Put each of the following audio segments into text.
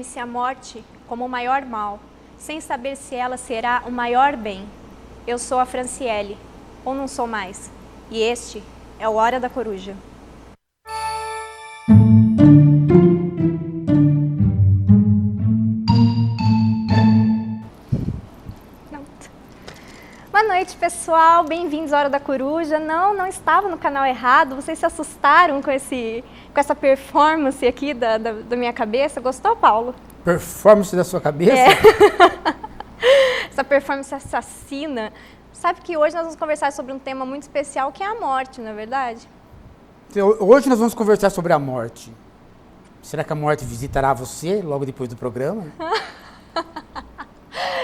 teme-se a morte como o maior mal, sem saber se ela será o maior bem. Eu sou a Franciele, ou não sou mais, e este é o Hora da Coruja. Boa noite, pessoal, bem-vindos à Hora da Coruja. Não estava no canal errado, vocês se assustaram com essa performance aqui da minha cabeça. Gostou, Paulo? Performance da sua cabeça? É. Essa performance assassina. Sabe que hoje nós vamos conversar sobre um tema muito especial, que é a morte, não é verdade? Hoje nós vamos conversar sobre a morte. Será que a morte visitará você logo depois do programa?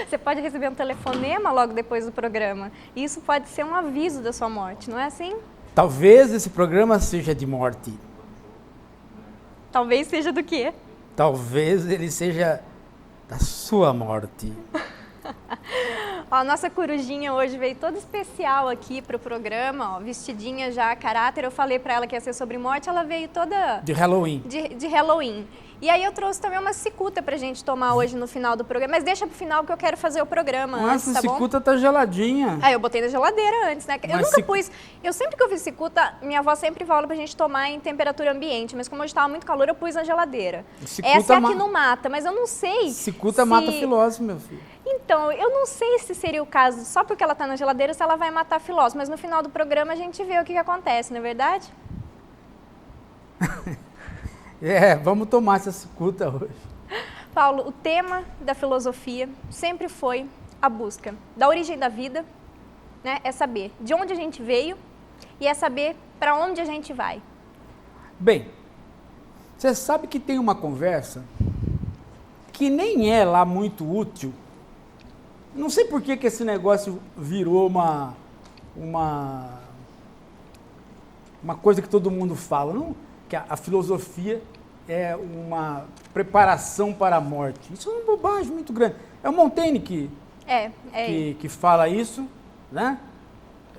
Você pode receber um telefonema logo depois do programa. E isso pode ser um aviso da sua morte, não é assim? Talvez esse programa seja de morte. Talvez seja do quê? Talvez ele seja da sua morte. Ó, a nossa corujinha hoje veio toda especial aqui para o programa, ó, vestidinha já a caráter. Eu falei para ela que ia ser sobre morte, ela veio toda... De Halloween. De Halloween. E aí eu trouxe também uma cicuta pra gente tomar hoje no final do programa. Mas deixa pro final que eu quero fazer o programa antes, tá bom? Nossa, a cicuta tá geladinha. Eu botei na geladeira antes, né? Eu sempre que eu fiz cicuta, minha avó sempre fala pra gente tomar em temperatura ambiente. Mas como hoje tava muito calor, eu pus na geladeira. Essa é a que não mata, mas eu não sei Cicuta mata filose, meu filho. Então, eu não sei se seria o caso, só porque ela tá na geladeira, se ela vai matar a filose. Mas no final do programa a gente vê o que acontece, não é verdade? Vamos tomar essa cicuta hoje. Paulo, o tema da filosofia sempre foi a busca da origem da vida, né? É saber de onde a gente veio e é saber para onde a gente vai. Bem, você sabe que tem uma conversa que nem é lá muito útil. Não sei por que esse negócio virou uma coisa que todo mundo fala, não? Que a filosofia é uma preparação para a morte. Isso é uma bobagem muito grande. É o Montaigne que fala isso, né?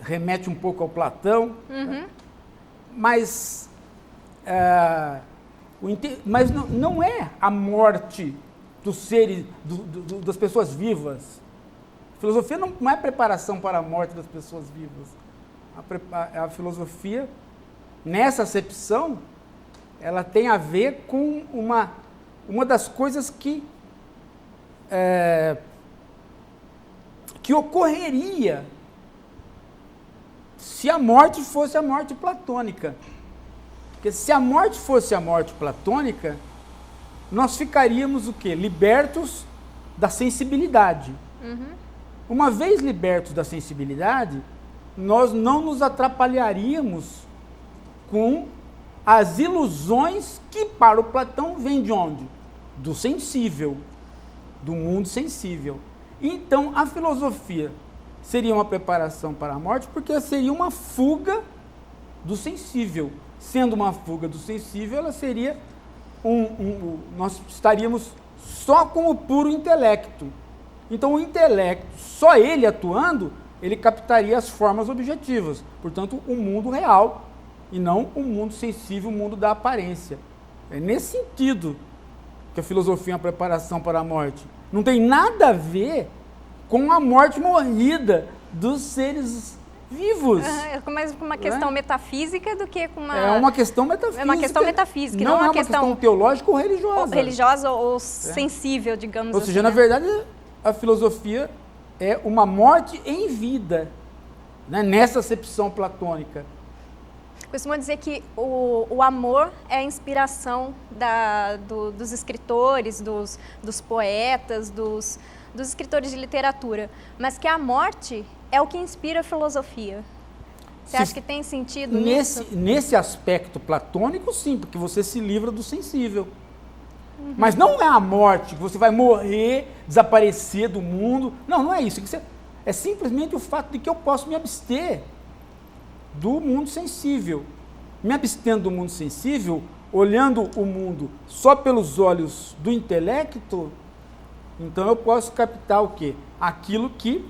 Remete um pouco ao Platão, né? Mas não é a morte dos seres, das pessoas vivas. A filosofia não é preparação para a morte das pessoas vivas. A filosofia, nessa acepção, ela tem a ver com uma das coisas que ocorreria se a morte fosse a morte platônica. Porque se a morte fosse a morte platônica, nós ficaríamos o quê? Libertos da sensibilidade. Uma vez libertos da sensibilidade, nós não nos atrapalharíamos com as ilusões que para o Platão vêm de onde? Do sensível, do mundo sensível. Então, a filosofia seria uma preparação para a morte, porque seria uma fuga do sensível. Sendo uma fuga do sensível, ela seria nós estaríamos só com o puro intelecto. Então, o intelecto, só ele atuando, ele captaria as formas objetivas. Portanto, o mundo real, e não o mundo sensível, o mundo da aparência. É nesse sentido que a filosofia é uma preparação para a morte. Não tem nada a ver com a morte morrida dos seres vivos. É mais uma questão metafísica do que com uma... É uma questão metafísica. É uma questão metafísica, não é uma questão teológica ou religiosa. Religiosa ou sensível, digamos assim. Ou seja, na verdade, a filosofia é uma morte em vida, né? Nessa acepção platônica. Costumam dizer que o amor é a inspiração dos escritores, dos poetas, dos escritores de literatura, mas que a morte é o que inspira a filosofia. Você acha que tem sentido nisso? Nesse aspecto platônico, sim, porque você se livra do sensível. Mas não é a morte, que você vai morrer, desaparecer do mundo. Não é isso. É simplesmente o fato de que eu posso me abster do mundo sensível. Me abstendo do mundo sensível, olhando o mundo só pelos olhos do intelecto, então eu posso captar o quê? Aquilo que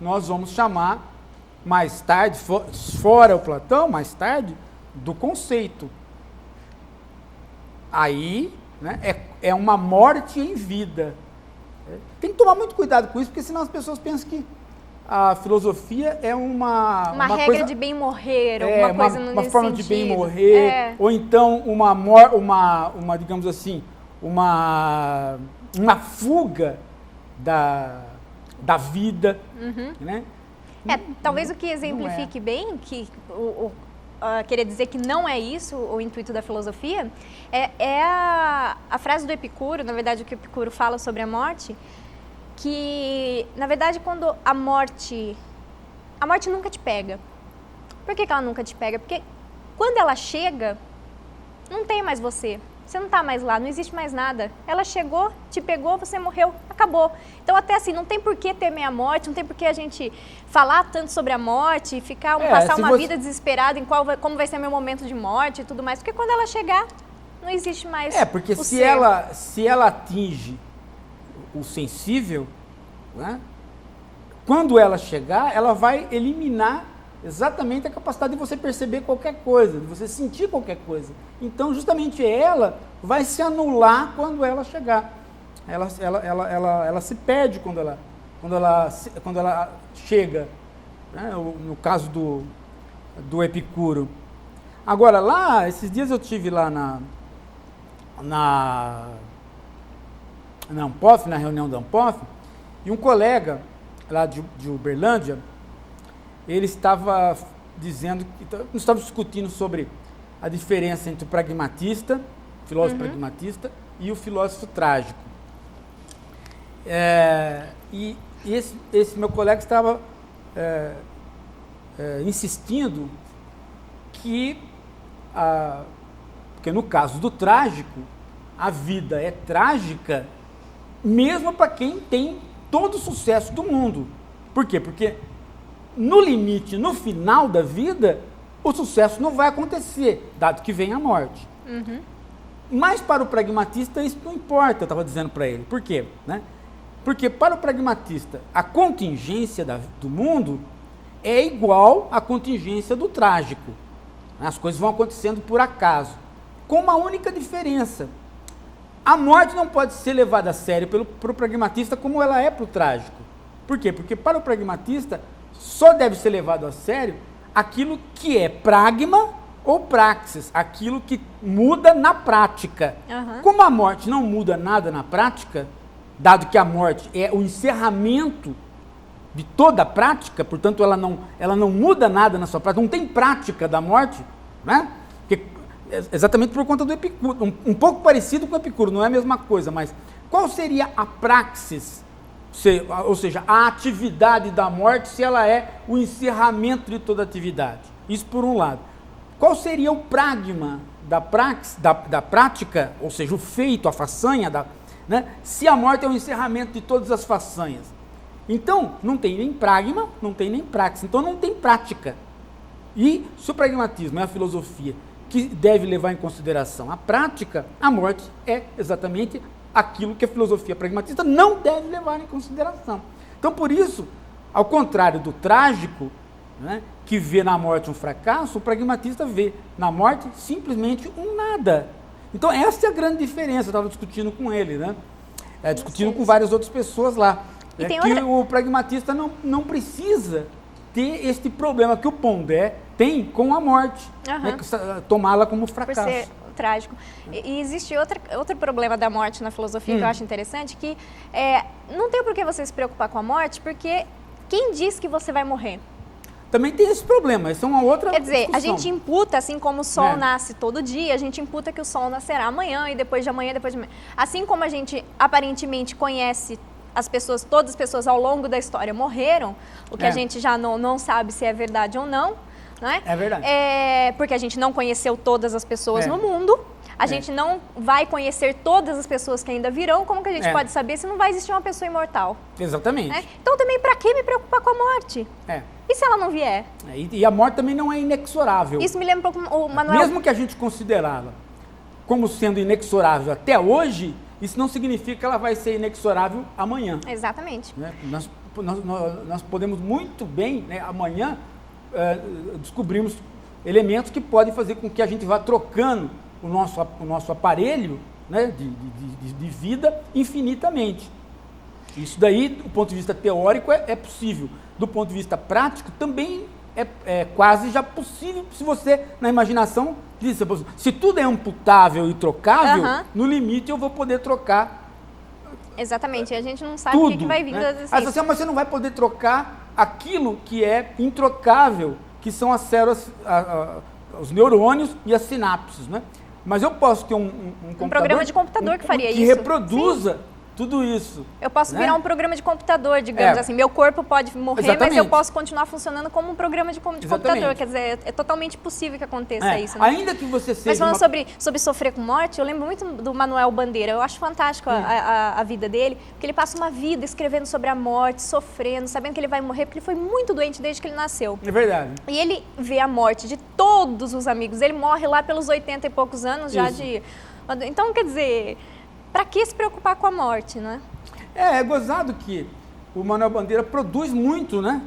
nós vamos chamar mais tarde, fora o Platão, mais tarde, do conceito. Aí né? É uma morte em vida. Tem que tomar muito cuidado com isso, porque senão as pessoas pensam que a filosofia é uma regra coisa, de bem morrer, alguma coisa nesse uma forma sentido. de bem morrer, ou então uma digamos assim, uma fuga da vida, né? Talvez o que exemplifique bem, que querer dizer que não é isso o intuito da filosofia, é a frase do Epicuro, na verdade o que o Epicuro fala sobre a morte, que, na verdade, quando a morte nunca te pega. Por que ela nunca te pega? Porque quando ela chega, não tem mais você. Você não está mais lá, não existe mais nada. Ela chegou, te pegou, você morreu, acabou. Então, até assim, não tem por que temer a morte, não tem por que a gente falar tanto sobre a morte, passar uma vida desesperada em como vai ser meu momento de morte e tudo mais. Porque quando ela chegar, não existe mais porque se ela atinge o sensível, né? Quando ela chegar, ela vai eliminar exatamente a capacidade de você perceber qualquer coisa, de você sentir qualquer coisa. Então, justamente ela vai se anular quando ela chegar. Ela se perde quando ela chega, né? No caso do Epicuro. Agora, lá, esses dias eu tive lá na Ampof, na reunião da Ampof, e um colega lá de Uberlândia, ele estava dizendo que nós estávamos discutindo sobre a diferença entre o pragmatista, o filósofo pragmatista, e o filósofo trágico. E esse meu colega estava insistindo que, porque no caso do trágico, a vida é trágica mesmo para quem tem todo o sucesso do mundo. Por quê? Porque no limite, no final da vida, o sucesso não vai acontecer, dado que vem a morte. Mas para o pragmatista isso não importa, eu estava dizendo para ele. Por quê? Né? Porque para o pragmatista, a contingência do mundo é igual à contingência do trágico. As coisas vão acontecendo por acaso, com uma única diferença. A morte não pode ser levada a sério para o pragmatista como ela é para o trágico. Por quê? Porque para o pragmatista só deve ser levado a sério aquilo que é pragma ou praxis, aquilo que muda na prática. Como a morte não muda nada na prática, dado que a morte é o encerramento de toda a prática, portanto ela não muda nada na sua prática, não tem prática da morte, né? Porque, exatamente por conta do Epicuro, um pouco parecido com o Epicuro, não é a mesma coisa, mas qual seria a praxis, ou seja, a atividade da morte, se ela é o encerramento de toda atividade? Isso por um lado. Qual seria o pragma da prática, ou seja, o feito, a façanha, né, se a morte é o encerramento de todas as façanhas? Então, não tem nem pragma, não tem nem praxis, então não tem prática. E se o pragmatismo é a filosofia que deve levar em consideração a prática, a morte é exatamente aquilo que a filosofia pragmatista não deve levar em consideração. Então, por isso, ao contrário do trágico, né, que vê na morte um fracasso, o pragmatista vê na morte simplesmente um nada. Então, essa é a grande diferença. Eu estava discutindo com ele, né? Discutindo com várias outras pessoas lá. O pragmatista não precisa ter este problema que o Pondé tem com a morte, né, tomá-la como fracasso. Por ser trágico. E existe outro problema da morte na filosofia que eu acho interessante, que não tem por que você se preocupar com a morte, porque quem diz que você vai morrer? Também tem esse problema, essa é uma outra Quer dizer, discussão. A gente imputa, assim como o sol nasce todo dia, a gente imputa que o sol nascerá amanhã e depois de amanhã, depois de amanhã. Assim como a gente aparentemente conhece todas as pessoas ao longo da história morreram, o que a gente já não sabe se é verdade ou não, né? É verdade. Porque a gente não conheceu todas as pessoas no mundo, a gente não vai conhecer todas as pessoas que ainda virão, como que a gente pode saber se não vai existir uma pessoa imortal? Exatamente. Né? Então também, para que me preocupar com a morte? E se ela não vier? E a morte também não é inexorável. Isso me lembra um pouco o Manuel... Mesmo que a gente considerá-la como sendo inexorável até hoje, isso não significa que ela vai ser inexorável amanhã. Exatamente. Né? Nós podemos muito bem, né, amanhã, descobrirmos elementos que podem fazer com que a gente vá trocando o nosso aparelho, né, de vida infinitamente. Isso daí, do ponto de vista teórico, é possível. Do ponto de vista prático, também é quase já possível, se você, na imaginação, diz, se tudo é amputável e trocável, no limite eu vou poder trocar. Exatamente, e a gente não sabe tudo, o que vai vir né? das existências. Mas você não vai poder trocar aquilo que é introcável, que são as células, os neurônios e as sinapses, né? Mas eu posso ter um computador, programa de computador que faria isso. Que reproduza tudo isso. Eu posso né? virar um programa de computador, digamos assim. Meu corpo pode morrer, Exatamente. mas eu posso continuar funcionando como um programa de computador. Quer dizer, é totalmente possível que aconteça isso. Né? Ainda que você seja... Mas falando sobre sofrer com morte, eu lembro muito do Manuel Bandeira. Eu acho fantástico a vida dele, porque ele passa uma vida escrevendo sobre a morte, sofrendo, sabendo que ele vai morrer, porque ele foi muito doente desde que ele nasceu. É verdade. E ele vê a morte de todos os amigos. Ele morre lá pelos 80 e poucos anos já de... Então, quer dizer, para que se preocupar com a morte, né? É gozado que o Manuel Bandeira produz muito, né?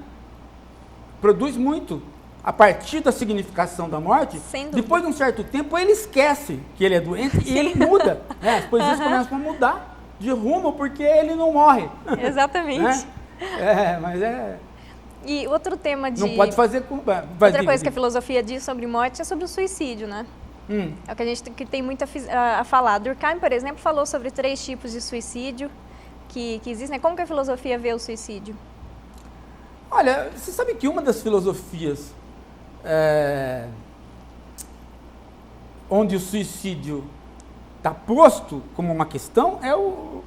Produz muito a partir da significação da morte. Sem dúvida. Depois de um certo tempo, ele esquece que ele é doente e ele muda. Né? As poesias começam a mudar de rumo porque ele não morre. Exatamente. Né? Mas é... E outro tema de... Não pode fazer... Outra coisa que a filosofia diz sobre morte é sobre o suicídio, né? É o que a gente tem muito a falar. Durkheim, por exemplo, falou sobre 3 tipos de suicídio que existem. Como que a filosofia vê o suicídio? Olha, você sabe que uma das filosofias onde o suicídio está posto como uma questão é o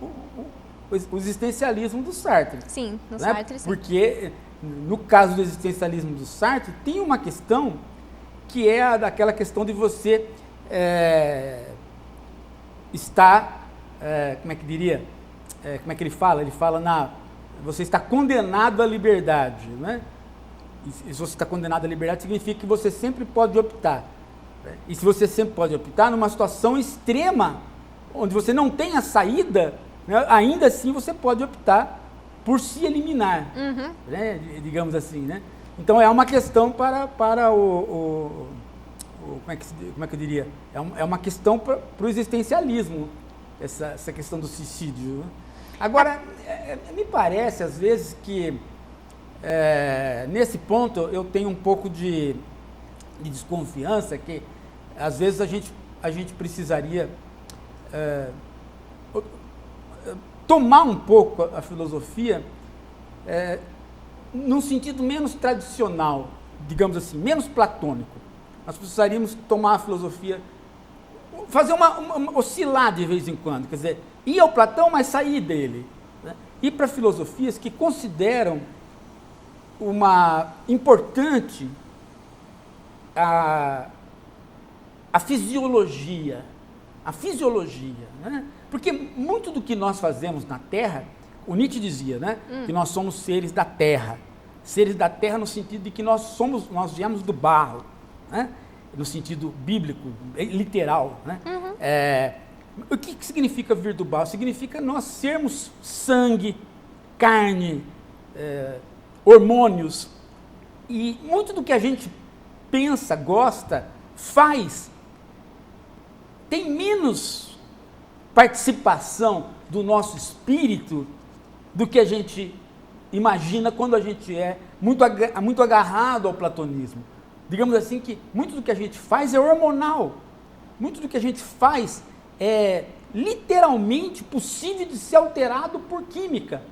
existencialismo do Sartre. Sim, no né? Sartre, sim. Porque, no caso do existencialismo do Sartre, tem uma questão que é daquela questão de você estar, como é que diria, como é que ele fala? Ele fala você está condenado à liberdade, né? E se você está condenado à liberdade, significa que você sempre pode optar. E se você sempre pode optar, numa situação extrema, onde você não tem a saída, né, ainda assim você pode optar por se eliminar, né, digamos assim, né? Então é uma questão para como é que eu diria? É uma questão para o existencialismo, essa questão do suicídio. Né? Agora, me parece às vezes que nesse ponto eu tenho um pouco de desconfiança, que às vezes a gente precisaria tomar um pouco a filosofia num sentido menos tradicional, digamos assim, menos platônico. Nós precisaríamos tomar a filosofia, fazer uma oscilar de vez em quando, quer dizer, ir ao Platão, mas sair dele. Né? Ir para filosofias que consideram uma importante a fisiologia, né? Porque muito do que nós fazemos na Terra, o Nietzsche dizia, né, que nós somos seres da Terra no sentido de que nós viemos do barro, né? No sentido bíblico, literal, né? O que significa vir do barro? Significa nós sermos sangue, carne, hormônios, e muito do que a gente pensa, gosta, faz, tem menos participação do nosso espírito do que a gente imagina quando a gente é muito agarrado ao platonismo. Digamos assim que muito do que a gente faz é hormonal, muito do que a gente faz é literalmente possível de ser alterado por química.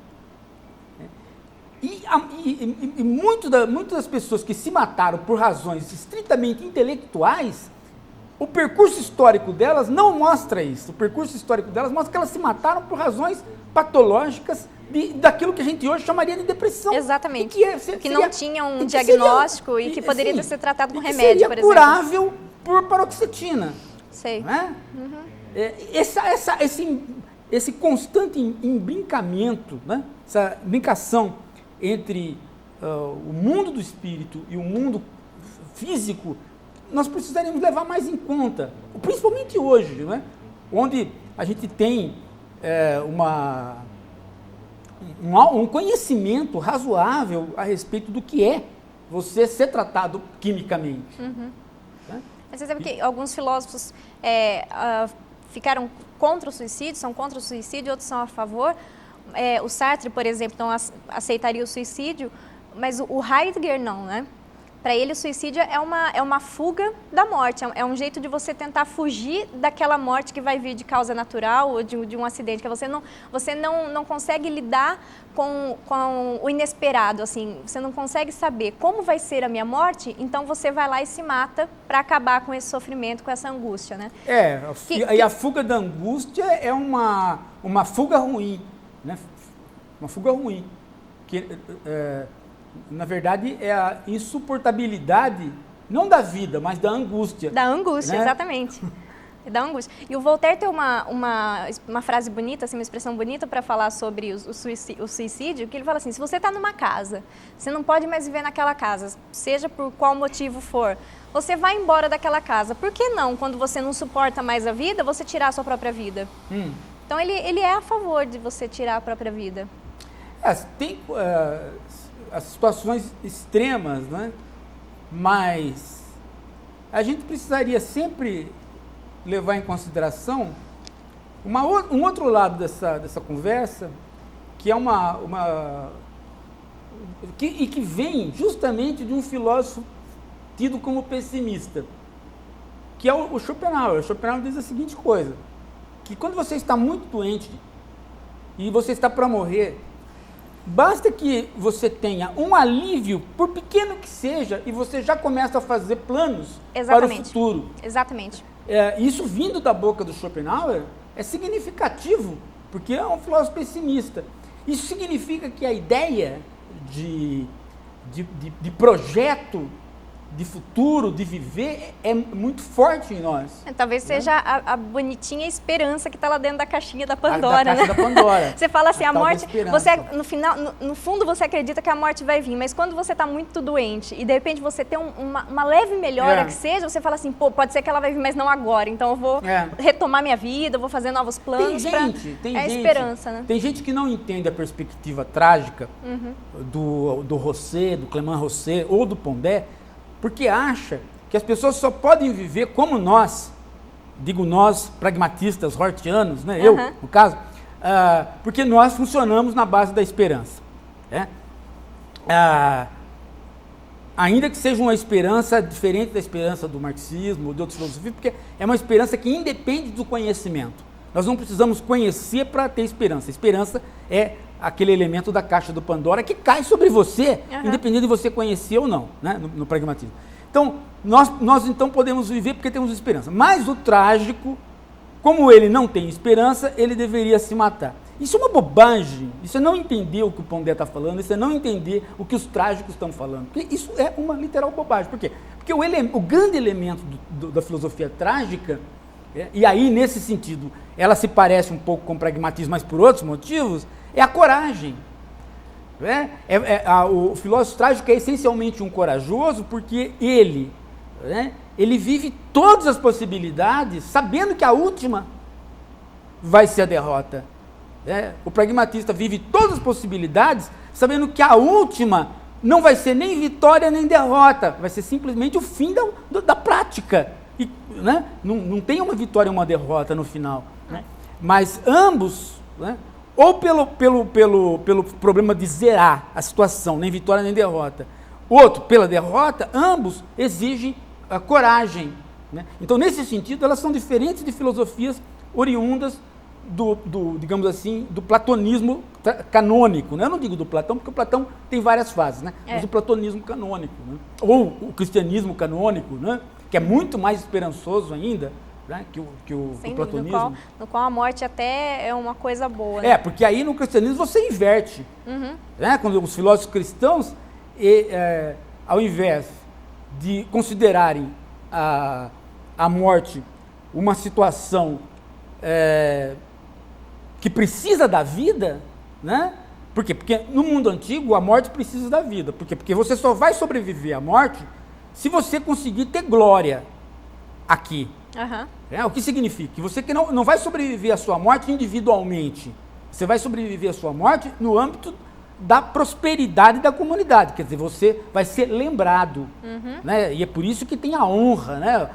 E muitas das pessoas que se mataram por razões estritamente intelectuais, o percurso histórico delas não mostra isso. O percurso histórico delas mostra que elas se mataram por razões patológicas daquilo que a gente hoje chamaria de depressão. Exatamente. Que não tinha um que diagnóstico e que poderia ter sido tratado com remédio, por exemplo. Curável por paroxetina. Sei. Né? Esse constante embrincamento, né? Essa brincação entre o mundo do espírito e o mundo físico, nós precisaríamos levar mais em conta, principalmente hoje, né? Onde a gente tem um conhecimento razoável a respeito do que é você ser tratado quimicamente. Né? Mas você sabe que alguns filósofos ficaram contra o suicídio, são contra o suicídio, outros são a favor. O Sartre, por exemplo, não aceitaria o suicídio, mas o Heidegger não, né? Para ele, o suicídio é uma fuga da morte, é um jeito de você tentar fugir daquela morte que vai vir de causa natural ou de um acidente, que você não consegue lidar com o inesperado, assim, você não consegue saber como vai ser a minha morte, então você vai lá e se mata para acabar com esse sofrimento, com essa angústia, né? E a fuga da angústia é uma fuga ruim, né? Uma fuga ruim, na verdade, é a insuportabilidade, não da vida, mas da angústia. Da angústia, né? Exatamente. Da angústia. E o Voltaire tem uma frase bonita, assim, uma expressão bonita para falar sobre o suicídio, que ele fala assim, se você está numa casa, você não pode mais viver naquela casa, seja por qual motivo for, você vai embora daquela casa. Por que não, quando você não suporta mais a vida, você tirar a sua própria vida? Então, ele é a favor de você tirar a própria vida. Tem as situações extremas, né? Mas a gente precisaria sempre levar em consideração um outro lado dessa conversa, que é que vem justamente de um filósofo tido como pessimista, que é o Schopenhauer. O Schopenhauer diz a seguinte coisa, que quando você está muito doente e você está para morrer, basta que você tenha um alívio, por pequeno que seja, e você já começa a fazer planos para o futuro. Exatamente. Isso vindo da boca do Schopenhauer é significativo, porque é um filósofo pessimista. Isso significa que a ideia de projeto, de futuro, de viver, é muito forte em nós. Talvez seja a bonitinha esperança que está lá dentro da caixinha da Pandora, da caixa da Pandora. Você fala assim, a morte, você, no fundo você acredita que a morte vai vir, mas quando você está muito doente e de repente você tem uma leve melhora que seja, você fala assim, pô, pode ser que ela vai vir, mas não agora, então eu vou retomar minha vida, eu vou fazer novos planos. Tem a esperança, né? Tem gente que não entende a perspectiva trágica do Rosset, do Clément Rosset ou do Pondé, porque acha que as pessoas só podem viver como nós, digo nós, pragmatistas, hortianos, né? Eu, no caso, porque nós funcionamos na base da esperança. Né? Ainda que seja uma esperança diferente da esperança do marxismo ou de outras filosofias, porque é uma esperança que independe do conhecimento. Nós não precisamos conhecer para ter esperança. A esperança é aquele elemento da caixa do Pandora que cai sobre você, independente de você conhecer ou não, né? no pragmatismo. Então, nós então podemos viver porque temos esperança. Mas o trágico, como ele não tem esperança, ele deveria se matar. Isso é uma bobagem, isso é não entender o que o Pondé está falando, isso é não entender o que os trágicos estão falando. Porque isso é uma literal bobagem. Por quê? Porque o grande elemento da filosofia trágica, e aí nesse sentido ela se parece um pouco com o pragmatismo, mas por outros motivos, é a coragem. O filósofo trágico é essencialmente um corajoso porque ele vive todas as possibilidades sabendo que a última vai ser a derrota. O pragmatista vive todas as possibilidades sabendo que a última não vai ser nem vitória nem derrota, vai ser simplesmente o fim da prática. E, não tem uma vitória e uma derrota no final. Mas ambos, ou pelo problema de zerar a situação, nem vitória nem derrota, outro pela derrota, ambos exigem a coragem. Então, nesse sentido, elas são diferentes de filosofias oriundas digamos assim, do platonismo canônico. Eu não digo do Platão, porque o Platão tem várias fases, mas o platonismo canônico, ou o cristianismo canônico, que é muito mais esperançoso ainda, que o platonismo. No qual a morte até é uma coisa boa. Porque aí no cristianismo você inverte. Quando os filósofos cristãos, ao invés de considerarem a morte uma situação que precisa da vida, Por quê? Porque no mundo antigo a morte precisa da vida. Por quê? Porque você só vai sobreviver à morte se você conseguir ter glória aqui. O que significa? Que você não vai sobreviver à sua morte individualmente. Você vai sobreviver à sua morte no âmbito da prosperidade da comunidade. Quer dizer, você vai ser lembrado. E é por isso que tem a honra,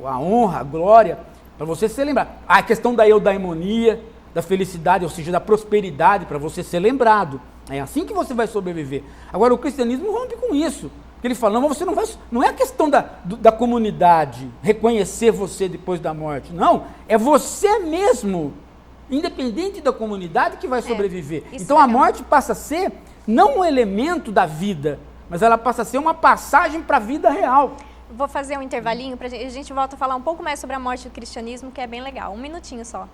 a honra, a glória. Para você ser lembrado. A questão da eudaimonia, da felicidade, ou seja, da prosperidade, para você ser lembrado. É assim que você vai sobreviver. Agora, o cristianismo rompe com isso. Ele fala, não, você não vai... Não é a questão da comunidade reconhecer você depois da morte. Não, é você mesmo, independente da comunidade, que vai sobreviver. Então, a morte passa a ser não um elemento da vida, mas ela passa a ser uma passagem para a vida real. Vou fazer um intervalinho, a gente volta a falar um pouco mais sobre a morte do cristianismo, que é bem legal. Um minutinho só.